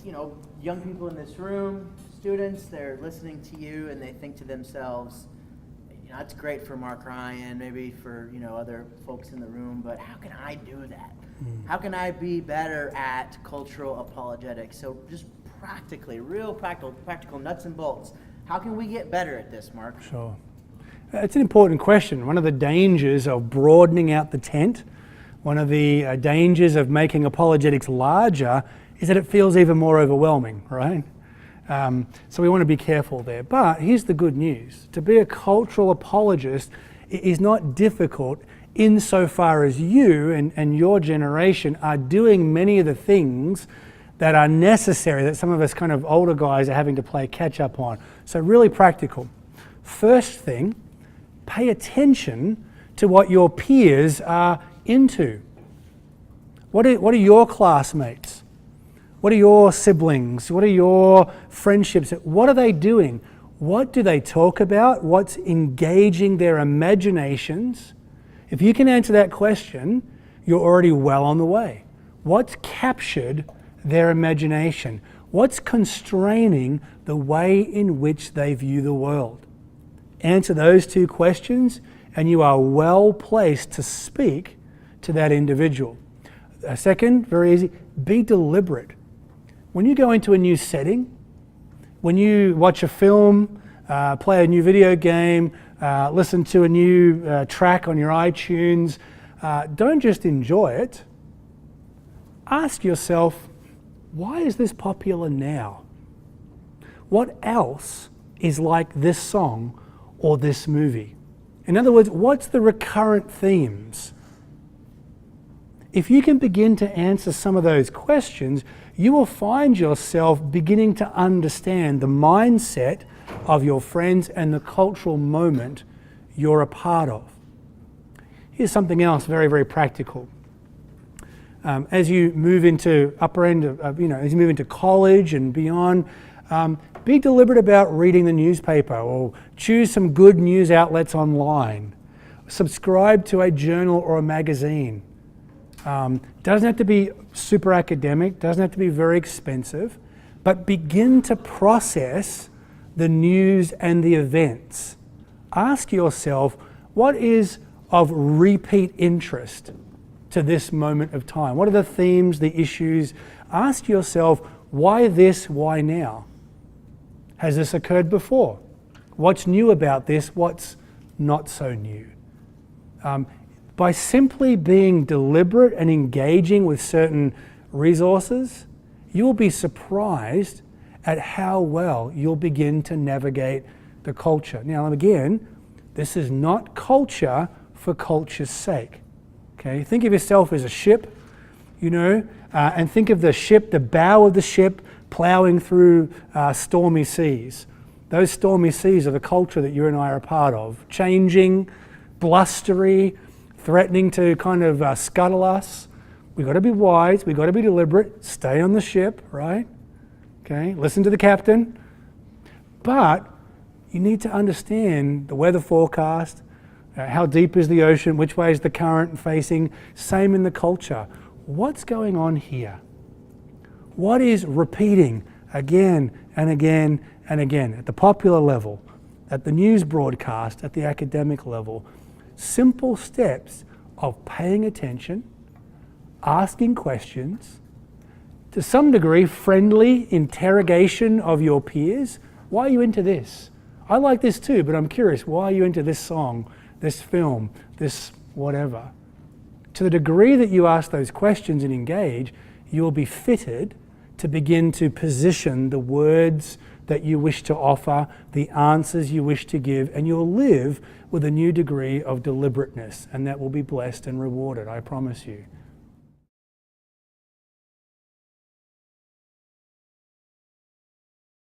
young people in this room, students, they're listening to you and they think to themselves, it's great for Mark Ryan, maybe for, other folks in the room, but how can I do that? How can I be better at cultural apologetics? So just practically, real practical nuts and bolts. How can we get better at this, Mark? Sure. It's an important question. One of the dangers of broadening out the tent, one of the dangers of making apologetics larger is that it feels even more overwhelming, right? So we want to be careful there. But here's the good news. To be a cultural apologist is not difficult insofar as you and your generation are doing many of the things that are necessary that some of us kind of older guys are having to play catch up on. So really practical. First thing, pay attention to what your peers are into. What are your classmates? What are your siblings? What are your friendships? What are they doing? What do they talk about? What's engaging their imaginations? If you can answer that question, you're already well on the way. What's captured their imagination? What's constraining the way in which they view the world? Answer those two questions and you are well placed to speak to that individual. Second, very easy, be deliberate. When you go into a new setting, when you watch a film, play a new video game, listen to a new track on your iTunes, don't just enjoy it. Ask yourself, why is this popular now? What else is like this song or this movie? In other words, what's the recurrent themes? If you can begin to answer some of those questions, you will find yourself beginning to understand the mindset of your friends and the cultural moment you're a part of. Here's something else very, very practical. As you move into upper end of, as you move into college and beyond, be deliberate about reading the newspaper or choose some good news outlets online. Subscribe to a journal or a magazine. Doesn't have to be super academic, doesn't have to be very expensive, but begin to process the news and the events. Ask yourself, what is of repeat interest to this moment of time? What are the themes, the issues? Ask yourself, why this, why now? Has this occurred before? What's new about this? What's not so new? By simply being deliberate and engaging with certain resources, you will be surprised at how well you'll begin to navigate the culture. Now again, this is not culture for culture's sake. Okay, think of yourself as a ship, and think of the ship, the bow of the ship, plowing through stormy seas. Those stormy seas are the culture that you and I are a part of. Changing, blustery, threatening to kind of scuttle us. We've got to be wise, we've got to be deliberate, stay on the ship, right? Okay, listen to the captain. But you need to understand the weather forecast, how deep is the ocean, which way is the current facing, same in the culture. What's going on here? What is repeating again and again and again at the popular level, at the news broadcast, at the academic level? Simple steps of paying attention, asking questions, to some degree friendly interrogation of your peers. Why are you into this? I like this too, but I'm curious, why are you into this song, this film, this whatever? To the degree that you ask those questions and engage, you will be fitted to begin to position the words that you wish to offer, the answers you wish to give, and you'll live with a new degree of deliberateness, and that will be blessed and rewarded, I promise you.